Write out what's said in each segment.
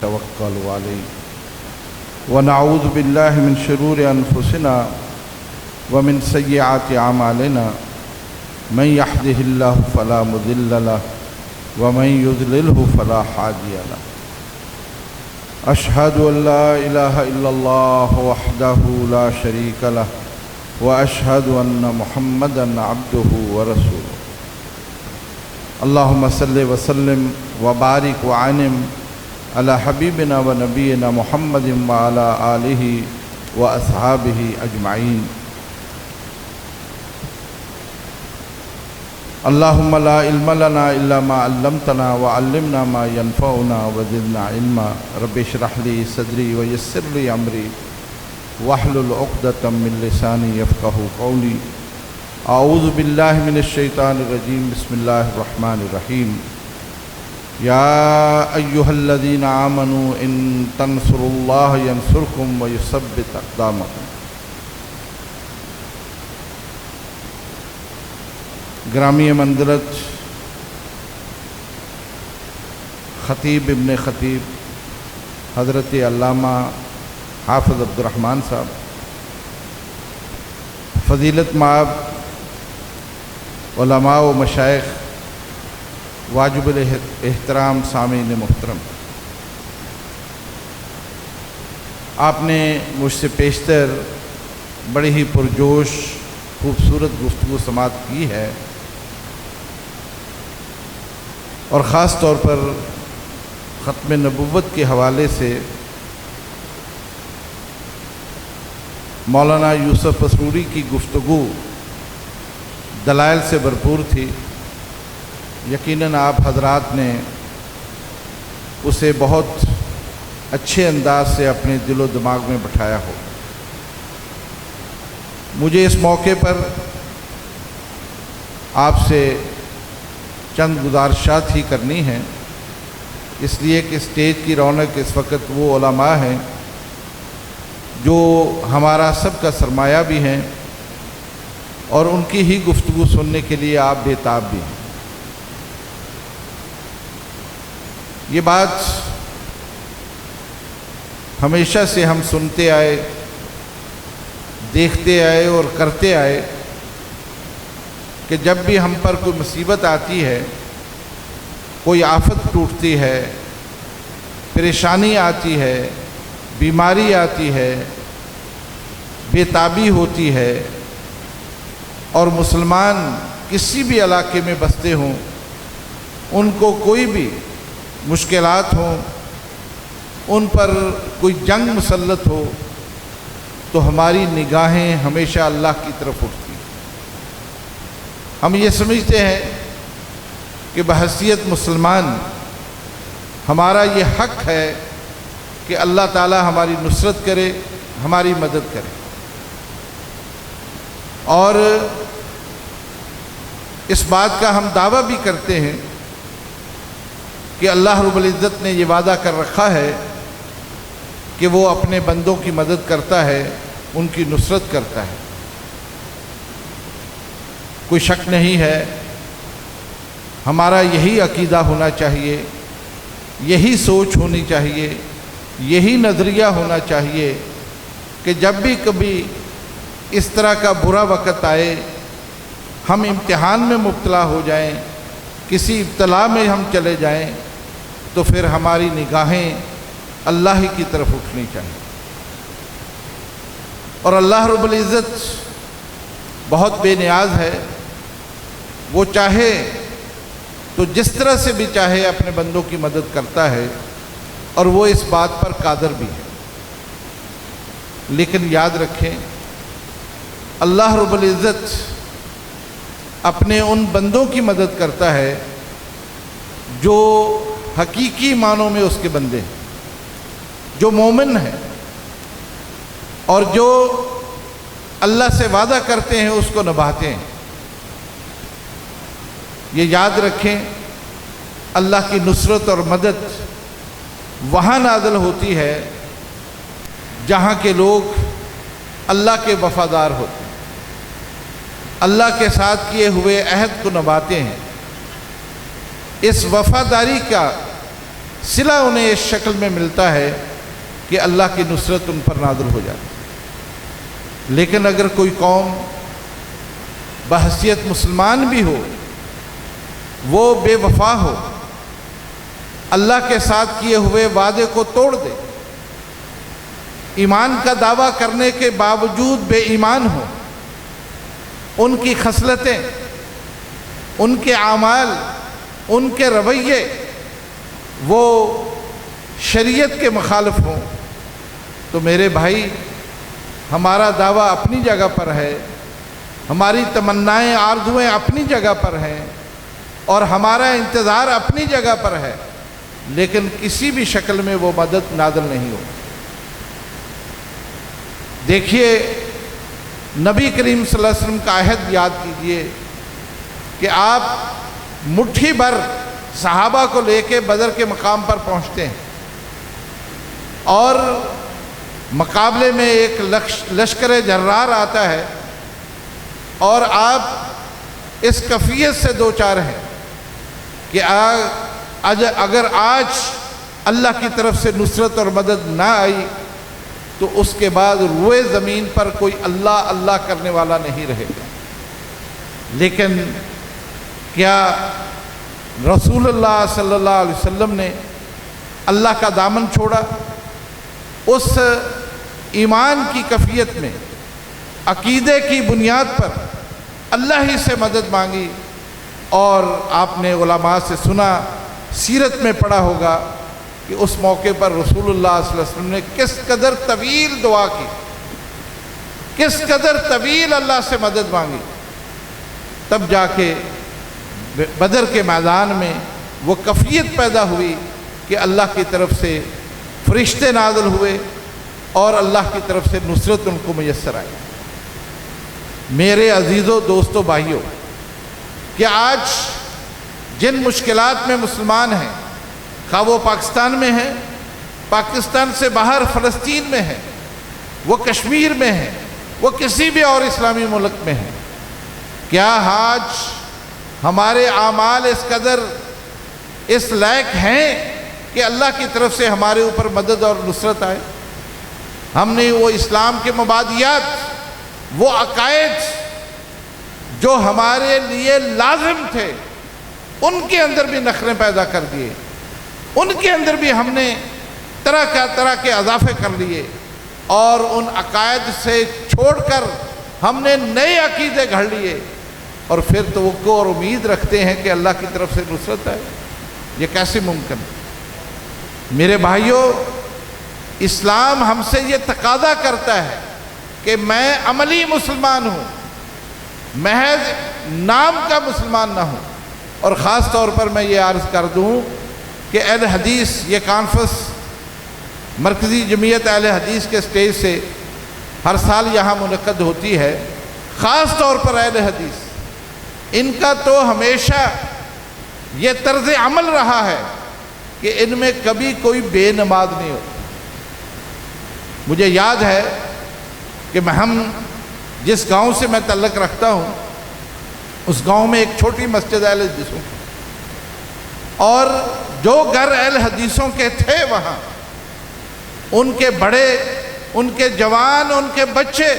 توکل علیہ ونعوذ باللہ من شرور انفسنا ومن سیئات اعمالنا من یہدہ اللہ فلا مضل لہ ومن یضللہ فلا ہادی لہ اشہد ان لا الہ الا اللہ وحدہ لا شریک لہ واشہد ان محمدا عبدہ ورسولہ اللہم صلی وسلم وبارک وعنم علی حبیبنا و نبینا محمد وعلی آلہ و اصحابہ اجمعین اللہم لا علم لنا الا ما علمتنا وعلمنا ما ينفعنا وزدنا علما رب اشرح لي صدری ویسر لي امری واحلل عقدۃ من لسانی یفقہوا قولی اعوذ باللہ من الشیطان الرجیم بسم اللہ الرحمن الرحیم یا ایہا الذین آمنوا ان تنصروا اللہ ینصرکم ویثبت اقدامکم۔ گرامی منزلت خطیب ابن خطیب حضرت علامہ حافظ عبد الرحمن صاحب، فضیلت مآب علماء و مشائخ، واجب الاحترام سامعین محترم، آپ نے مجھ سے پیشتر بڑی ہی پرجوش خوبصورت گفتگو سماعت کی ہے، اور خاص طور پر ختم نبوت کے حوالے سے مولانا یوسف اسروری کی گفتگو دلائل سے بھرپور تھی۔ یقیناً آپ حضرات نے اسے بہت اچھے انداز سے اپنے دل و دماغ میں بٹھایا ہو۔ مجھے اس موقع پر آپ سے چند گزارشات ہی کرنی ہیں، اس لیے کہ اسٹیج کی رونق اس وقت وہ علماء ہیں جو ہمارا سب کا سرمایہ بھی ہیں، اور ان کی ہی گفتگو سننے کے لیے آپ بےتاب بھی ہیں۔ یہ بات ہمیشہ سے ہم سنتے آئے، دیکھتے آئے اور کرتے آئے کہ جب بھی ہم پر کوئی مصیبت آتی ہے، کوئی آفت ٹوٹتی ہے، پریشانی آتی ہے، بیماری آتی ہے، بےتابی ہوتی ہے، اور مسلمان کسی بھی علاقے میں بستے ہوں، ان کو کوئی بھی مشکلات ہوں، ان پر کوئی جنگ مسلط ہو، تو ہماری نگاہیں ہمیشہ اللہ کی طرف اٹھتی ہیں۔ ہم یہ سمجھتے ہیں کہ بحیثیت مسلمان ہمارا یہ حق ہے کہ اللہ تعالی ہماری نصرت کرے، ہماری مدد کرے، اور اس بات کا ہم دعویٰ بھی کرتے ہیں کہ اللہ رب العزت نے یہ وعدہ کر رکھا ہے کہ وہ اپنے بندوں کی مدد کرتا ہے، ان کی نصرت کرتا ہے۔ کوئی شک نہیں ہے، ہمارا یہی عقیدہ ہونا چاہیے، یہی سوچ ہونی چاہیے، یہی نظریہ ہونا چاہیے کہ جب بھی کبھی اس طرح کا برا وقت آئے، ہم امتحان میں مبتلا ہو جائیں، کسی ابتلا میں ہم چلے جائیں، تو پھر ہماری نگاہیں اللہ ہی کی طرف اٹھنی چاہیے۔ اور اللہ رب العزت بہت بے نیاز ہے، وہ چاہے تو جس طرح سے بھی چاہے اپنے بندوں کی مدد کرتا ہے، اور وہ اس بات پر قادر بھی ہے۔ لیکن یاد رکھیں، اللہ رب العزت اپنے ان بندوں کی مدد کرتا ہے جو حقیقی معنوں میں اس کے بندے ہیں، جو مومن ہیں، اور جو اللہ سے وعدہ کرتے ہیں اس کو نبھاتے ہیں۔ یہ یاد رکھیں، اللہ کی نصرت اور مدد وہاں نازل ہوتی ہے جہاں کے لوگ اللہ کے وفادار ہوتے ہیں، اللہ کے ساتھ کیے ہوئے عہد کو نبھاتے ہیں۔ اس وفاداری کا صلہ انہیں اس شکل میں ملتا ہے کہ اللہ کی نصرت ان پر نازل ہو جاتی ہے۔ لیکن اگر کوئی قوم بحیثیت مسلمان بھی ہو، وہ بے وفا ہو، اللہ کے ساتھ کیے ہوئے وعدے کو توڑ دے، ایمان کا دعویٰ کرنے کے باوجود بے ایمان ہو، ان کی خصلتیں، ان کے اعمال، ان کے رویے وہ شریعت کے مخالف ہوں، تو میرے بھائی ہمارا دعویٰ اپنی جگہ پر ہے، ہماری تمنائیں آرزویں اپنی جگہ پر ہیں، اور ہمارا انتظار اپنی جگہ پر ہے، لیکن کسی بھی شکل میں وہ مدد نازل نہیں ہو۔ دیکھیے نبی کریم صلی اللہ علیہ وسلم کا عہد یاد کیجئے کہ آپ مٹھی بھر صحابہ کو لے کے بدر کے مقام پر پہنچتے ہیں، اور مقابلے میں ایک لشکر جرار آتا ہے، اور آپ اس کفیت سے دوچار ہیں کہ اگر آج اللہ کی طرف سے نصرت اور مدد نہ آئی تو اس کے بعد روئے زمین پر کوئی اللہ اللہ کرنے والا نہیں رہے گا۔ لیکن کیا رسول اللہ صلی اللہ علیہ وسلم نے اللہ کا دامن چھوڑا؟ اس ایمان کی کفیت میں عقیدے کی بنیاد پر اللہ ہی سے مدد مانگی، اور آپ نے علماء سے سنا، سیرت میں پڑھا ہوگا کہ اس موقع پر رسول اللہ صلی اللہ علیہ وسلم نے کس قدر طویل دعا کی، کس قدر طویل اللہ سے مدد مانگی، تب جا کے بدر کے میدان میں وہ کفیت پیدا ہوئی کہ اللہ کی طرف سے فرشتے نازل ہوئے اور اللہ کی طرف سے نصرت ان کو میسر آئی۔ میرے عزیزوں، دوستوں، بھائیوں، کہ آج جن مشکلات میں مسلمان ہیں، خواہ وہ پاکستان میں ہیں، پاکستان سے باہر فلسطین میں ہیں، وہ کشمیر میں ہیں، وہ کسی بھی اور اسلامی ملک میں ہیں، کیا آج ہمارے اعمال اس قدر اس لائق ہیں کہ اللہ کی طرف سے ہمارے اوپر مدد اور نصرت آئے؟ ہم نے وہ اسلام کے مبادیات، وہ عقائد جو ہمارے لیے لازم تھے، ان کے اندر بھی نخرے پیدا کر دیے، ان کے اندر بھی ہم نے طرح کے اضافے کر لیے، اور ان عقائد سے چھوڑ کر ہم نے نئے عقیدے گھڑ لیے، اور پھر توقع اور امید رکھتے ہیں کہ اللہ کی طرف سے نصرت ہے۔ یہ کیسے ممکن ہے؟ میرے بھائیوں، اسلام ہم سے یہ تقاضا کرتا ہے کہ میں عملی مسلمان ہوں، محض نام کا مسلمان نہ ہوں۔ اور خاص طور پر میں یہ عرض کر دوں کہ اہل حدیث، یہ کانفرنس مرکزی جمعیت اہل حدیث کے سٹیج سے ہر سال یہاں منعقد ہوتی ہے، خاص طور پر اہل حدیث، ان کا تو ہمیشہ یہ طرز عمل رہا ہے کہ ان میں کبھی کوئی بے نماز نہیں ہوتی۔ مجھے یاد ہے کہ ہم جس گاؤں سے میں تعلق رکھتا ہوں، اس گاؤں میں ایک چھوٹی مسجد اہل حدیثوں کی، اور جو گھر اہل حدیثوں کے تھے وہاں، ان کے بڑے، ان کے جوان، ان کے بچے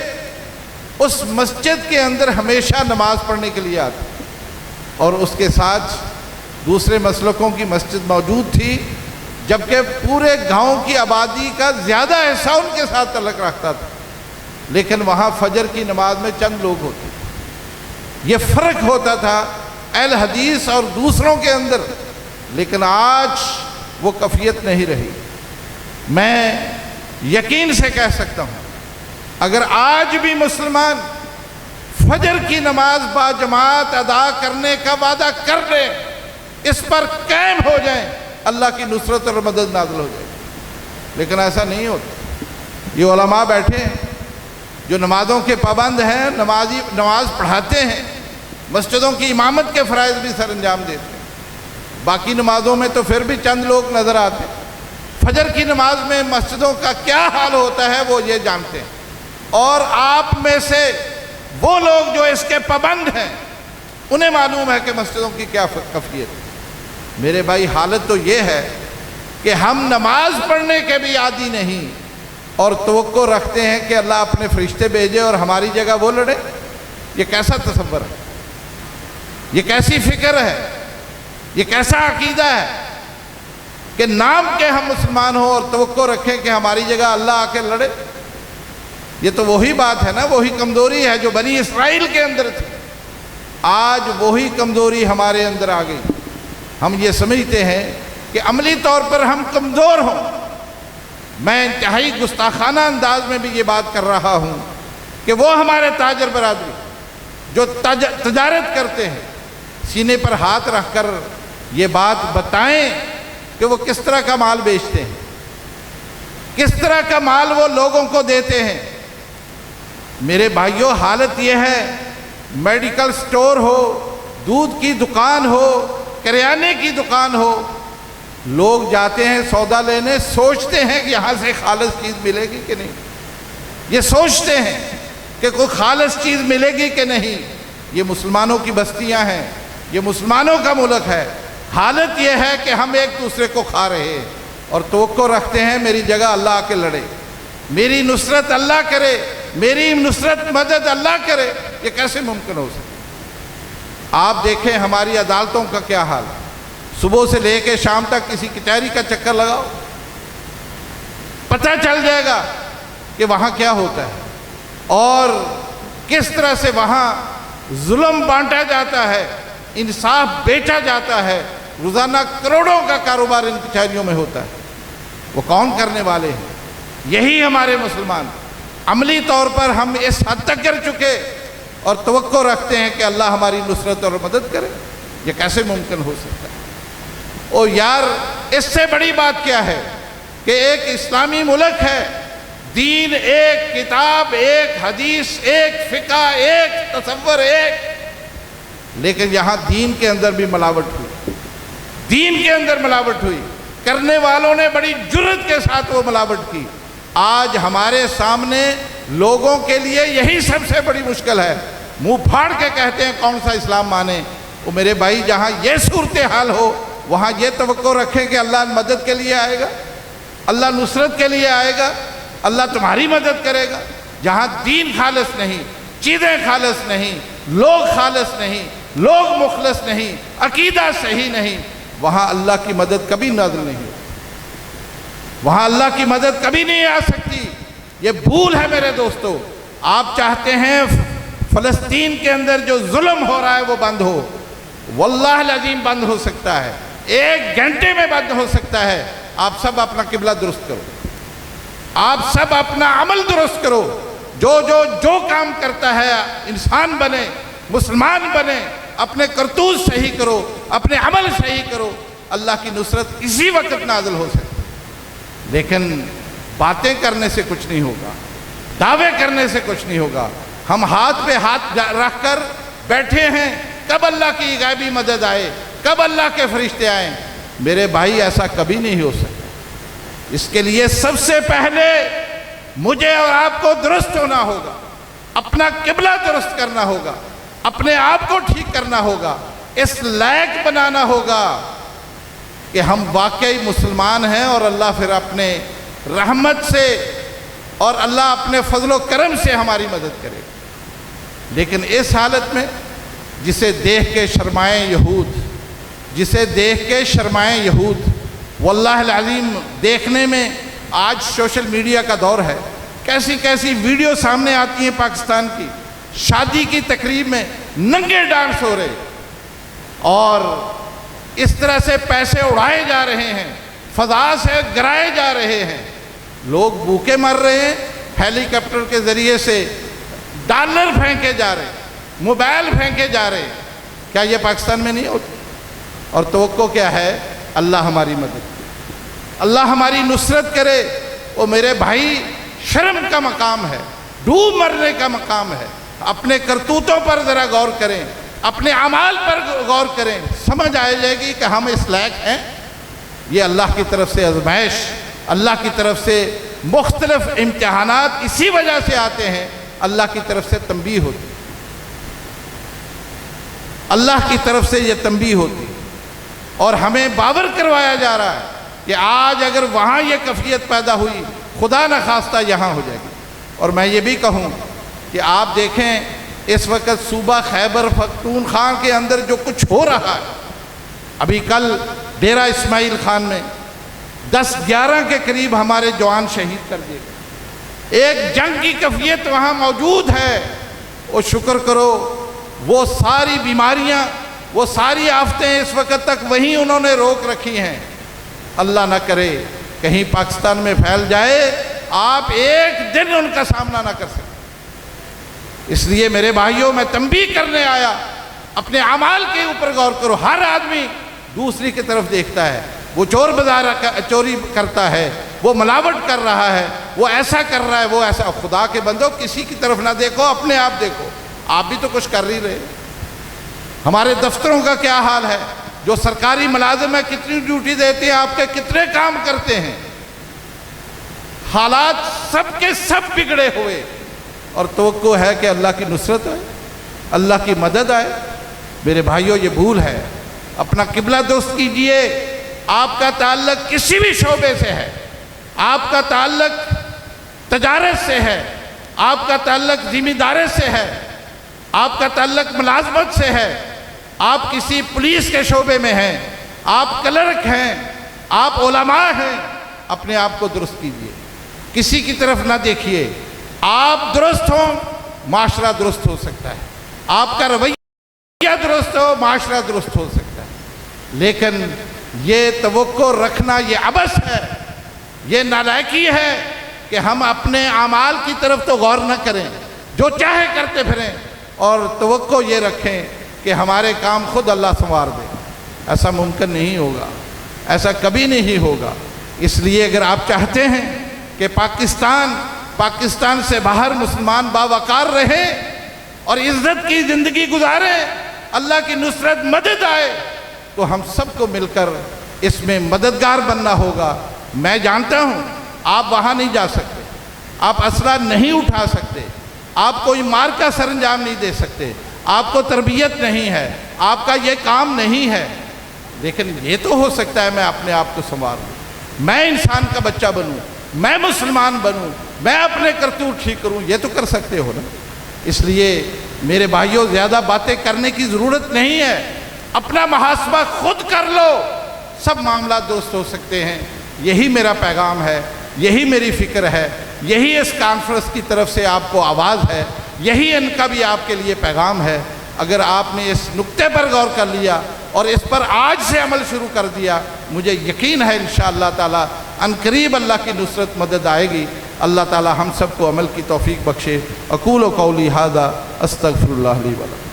اس مسجد کے اندر ہمیشہ نماز پڑھنے کے لیے آتے، اور اس کے ساتھ دوسرے مسلکوں کی مسجد موجود تھی، جبکہ پورے گاؤں کی آبادی کا زیادہ حصہ ان کے ساتھ تعلق رکھتا تھا، لیکن وہاں فجر کی نماز میں چند لوگ ہوتے۔ یہ فرق ہوتا تھا اہل حدیث اور دوسروں کے اندر، لیکن آج وہ کفیت نہیں رہی۔ میں یقین سے کہہ سکتا ہوں، اگر آج بھی مسلمان فجر کی نماز با جماعت ادا کرنے کا وعدہ کر لیں، اس پر قائم ہو جائیں، اللہ کی نصرت اور مدد نازل ہو جائے، لیکن ایسا نہیں ہوتا۔ یہ علماء بیٹھے ہیں جو نمازوں کے پابند ہیں، نماز پڑھاتے ہیں، مسجدوں کی امامت کے فرائض بھی سر انجام دیتے ہیں، باقی نمازوں میں تو پھر بھی چند لوگ نظر آتے ہیں۔ فجر کی نماز میں مسجدوں کا کیا حال ہوتا ہے وہ یہ جانتے ہیں، اور آپ میں سے وہ لوگ جو اس کے پابند ہیں انہیں معلوم ہے کہ مسجدوں کی کیا کفیت ہے۔ میرے بھائی، حالت تو یہ ہے کہ ہم نماز پڑھنے کے بھی عادی نہیں اور توقع رکھتے ہیں کہ اللہ اپنے فرشتے بھیجے اور ہماری جگہ وہ لڑے؟ یہ کیسا تصور ہے؟ یہ کیسی فکر ہے؟ یہ کیسا عقیدہ ہے کہ نام کے ہم مسلمان ہوں اور توقع رکھیں کہ ہماری جگہ اللہ آ کے لڑے؟ یہ تو وہی بات ہے نا، وہی کمزوری ہے جو بنی اسرائیل کے اندر تھی۔ آج وہی کمزوری ہمارے اندر آ گئی۔ ہم یہ سمجھتے ہیں کہ عملی طور پر ہم کمزور ہوں۔ میں انتہائی گستاخانہ انداز میں بھی یہ بات کر رہا ہوں کہ وہ ہمارے تاجر برادری جو تجارت کرتے ہیں، سینے پر ہاتھ رکھ کر یہ بات بتائیں کہ وہ کس طرح کا مال بیچتے ہیں، کس طرح کا مال وہ لوگوں کو دیتے ہیں۔ میرے بھائیوں، حالت یہ ہے، میڈیکل سٹور ہو، دودھ کی دکان ہو، کریانے کی دکان ہو، لوگ جاتے ہیں سودا لینے، سوچتے ہیں کہ یہاں سے خالص چیز ملے گی کہ نہیں، یہ سوچتے ہیں کہ کوئی خالص چیز ملے گی کہ نہیں۔ یہ مسلمانوں کی بستیاں ہیں، یہ مسلمانوں کا ملک ہے۔ حالت یہ ہے کہ ہم ایک دوسرے کو کھا رہے ہیں اور توقع رکھتے ہیں میری جگہ اللہ آ کے لڑے، میری نصرت اللہ کرے، میری نصرت مدد اللہ کرے۔ یہ کیسے ممکن ہو سکتا؟ آپ دیکھیں ہماری عدالتوں کا کیا حال ہے۔ صبح سے لے کے شام تک کسی کچہری کا چکر لگاؤ، پتہ چل جائے گا کہ وہاں کیا ہوتا ہے اور کس طرح سے وہاں ظلم بانٹا جاتا ہے، انصاف بیچا جاتا ہے۔ روزانہ کروڑوں کا کاروبار ان کچہریوں میں ہوتا ہے۔ وہ کون کرنے والے ہیں؟ یہی ہمارے مسلمان۔ عملی طور پر ہم اس حد تک کر چکے اور توقع رکھتے ہیں کہ اللہ ہماری نصرت اور مدد کرے۔ یہ کیسے ممکن ہو سکتا ہے؟ اور یار، اس سے بڑی بات کیا ہے کہ ایک اسلامی ملک ہے، دین ایک، کتاب ایک، حدیث ایک، فقہ ایک، تصور ایک، لیکن یہاں دین کے اندر بھی ملاوٹ ہوئی، دین کے اندر ملاوٹ ہوئی، کرنے والوں نے بڑی جرأت کے ساتھ وہ ملاوٹ کی۔ آج ہمارے سامنے لوگوں کے لیے یہی سب سے بڑی مشکل ہے۔ منہ پھاڑ کے کہتے ہیں کون سا اسلام مانے۔ وہ میرے بھائی، جہاں یہ صورتحال ہو وہاں یہ توقع رکھیں کہ اللہ مدد کے لیے آئے گا، اللہ نصرت کے لیے آئے گا، اللہ تمہاری مدد کرے گا۔ جہاں دین خالص نہیں، چیزیں خالص نہیں، لوگ خالص نہیں، لوگ مخلص نہیں، عقیدہ صحیح نہیں، وہاں اللہ کی مدد کبھی نازل نہیں ہوتی، وہاں اللہ کی مدد کبھی نہیں آ سکتی۔ یہ بھول ہے میرے دوستو۔ آپ چاہتے ہیں فلسطین کے اندر جو ظلم ہو رہا ہے وہ بند ہو، واللہ العظیم بند ہو سکتا ہے، 1 گھنٹے میں بند ہو سکتا ہے۔ آپ سب اپنا قبلہ درست کرو، آپ سب اپنا عمل درست کرو، جو کام کرتا ہے انسان بنے، مسلمان بنے، اپنے کرتوت صحیح کرو، اپنے عمل صحیح کرو، اللہ کی نصرت اسی وقت نازل ہو سکتی۔ لیکن باتیں کرنے سے کچھ نہیں ہوگا، دعوے کرنے سے کچھ نہیں ہوگا۔ ہم ہاتھ پہ ہاتھ رکھ کر بیٹھے ہیں، کب اللہ کی غیبی مدد آئے، کب اللہ کے فرشتے آئیں؟ میرے بھائی، ایسا کبھی نہیں ہو سکتا۔ اس کے لیے سب سے پہلے مجھے اور آپ کو درست ہونا ہوگا، اپنا قبلہ درست کرنا ہوگا، اپنے آپ کو ٹھیک کرنا ہوگا، اس لائق بنانا ہوگا کہ ہم واقعی مسلمان ہیں اور اللہ پھر اپنے رحمت سے اور اللہ اپنے فضل و کرم سے ہماری مدد کرے۔ لیکن اس حالت میں جسے دیکھ کے شرمائیں یہود، جسے دیکھ کے شرمائیں یہود، واللہ العظیم دیکھنے میں آج سوشل میڈیا کا دور ہے، کیسی کیسی ویڈیو سامنے آتی ہیں پاکستان کی، شادی کی تقریب میں ننگے ڈانس ہو رہے اور اس طرح سے پیسے اڑائے جا رہے ہیں، فضا سے گرائے جا رہے ہیں، لوگ بھوکے مر رہے ہیں، ہیلی کاپٹر کے ذریعے سے ڈالر پھینکے جا رہے ہیں، موبائل پھینکے جا رہے ہیں۔ کیا یہ پاکستان میں نہیں ہوتی؟ اور توقع کیا ہے؟ اللہ ہماری مدد کرے، اللہ ہماری نصرت کرے۔ وہ میرے بھائی، شرم کا مقام ہے، ڈوب مرنے کا مقام ہے۔ اپنے کرتوتوں پر ذرا غور کریں، اپنے اعمال پر غور کریں، سمجھ آ جائے گی کہ ہم اس لائق ہیں۔ یہ اللہ کی طرف سے آزمائش، اللہ کی طرف سے مختلف امتحانات اسی وجہ سے آتے ہیں، اللہ کی طرف سے تنبیہ ہوتی، اللہ کی طرف سے یہ تنبیہ ہوتی، اور ہمیں باور کروایا جا رہا ہے کہ آج اگر وہاں یہ کیفیت پیدا ہوئی، خدا نہ خواستہ یہاں ہو جائے گی۔ اور میں یہ بھی کہوں کہ آپ دیکھیں اس وقت صوبہ خیبر پختونخوا کے اندر جو کچھ ہو رہا ہے، ابھی کل ڈیرہ اسماعیل خان میں 10-11 کے قریب ہمارے جوان شہید کر دیے گئے۔ ایک جنگ کی کیفیت وہاں موجود ہے، اور شکر کرو وہ ساری بیماریاں، وہ ساری آفتیں اس وقت تک وہیں انہوں نے روک رکھی ہیں۔ اللہ نہ کرے کہیں پاکستان میں پھیل جائے، آپ ایک دن ان کا سامنا نہ کر سکیں۔ اس لیے میرے بھائیوں، میں تنبیہ کرنے آیا، اپنے اعمال کے اوپر غور کرو۔ ہر آدمی دوسری کی طرف دیکھتا ہے، وہ چوری کرتا ہے، وہ ملاوٹ کر رہا ہے، وہ ایسا کر رہا ہے، وہ ایسا۔ خدا کے بندو، کسی کی طرف نہ دیکھو، اپنے آپ دیکھو۔ آپ بھی تو کچھ کر ہی رہے۔ ہمارے دفتروں کا کیا حال ہے؟ جو سرکاری ملازم ہے کتنی ڈیوٹی دیتے ہیں، آپ کے کتنے کام کرتے ہیں؟ حالات سب کے سب بگڑے ہوئے، اور توقع ہے کہ اللہ کی نصرت آئے، اللہ کی مدد آئے۔ میرے بھائیوں، یہ بھول ہے۔ اپنا قبلہ درست کیجئے۔ آپ کا تعلق کسی بھی شعبے سے ہے، آپ کا تعلق تجارت سے ہے، آپ کا تعلق ذمہ داری سے ہے، آپ کا تعلق ملازمت سے ہے، آپ کسی پولیس کے شعبے میں ہیں، آپ کلرک ہیں، آپ علماء ہیں، اپنے آپ کو درست کیجئے، کسی کی طرف نہ دیکھیے۔ آپ درست ہوں، معاشرہ درست ہو سکتا ہے، آپ کا رویہ درست ہو، معاشرہ درست ہو سکتا ہے۔ لیکن یہ توقع رکھنا یہ عبث ہے، یہ نالائکی ہے کہ ہم اپنے اعمال کی طرف تو غور نہ کریں، جو چاہے کرتے پھریں، اور توقع یہ رکھیں کہ ہمارے کام خود اللہ سنوار دے۔ ایسا ممکن نہیں ہوگا، ایسا کبھی نہیں ہوگا۔ اس لیے اگر آپ چاہتے ہیں کہ پاکستان سے باہر مسلمان باوقار رہیں اور عزت کی زندگی گزاریں، اللہ کی نصرت مدد آئے، تو ہم سب کو مل کر اس میں مددگار بننا ہوگا۔ میں جانتا ہوں آپ وہاں نہیں جا سکتے، آپ اسلحہ نہیں اٹھا سکتے، آپ کوئی مار کا سر انجام نہیں دے سکتے، آپ کو تربیت نہیں ہے، آپ کا یہ کام نہیں ہے، لیکن یہ تو ہو سکتا ہے میں اپنے آپ کو سنواروں، میں انسان کا بچہ بنوں، میں مسلمان بنوں، میں اپنے کرتوت ٹھیک کروں۔ یہ تو کر سکتے ہو نا۔ اس لیے میرے بھائیوں، زیادہ باتیں کرنے کی ضرورت نہیں ہے، اپنا محاسبہ خود کر لو، سب معاملات درست ہو سکتے ہیں۔ یہی میرا پیغام ہے، یہی میری فکر ہے، یہی اس کانفرنس کی طرف سے آپ کو آواز ہے، یہی ان کا بھی آپ کے لیے پیغام ہے۔ اگر آپ نے اس نقطے پر غور کر لیا اور اس پر آج سے عمل شروع کر دیا، مجھے یقین ہے انشاءاللہ تعالی عنقریب اللہ کی نصرت مدد آئے گی۔ اللہ تعالی ہم سب کو عمل کی توفیق بخشے۔ اقول قولی ھذا استغفر اللہ لی ولکم۔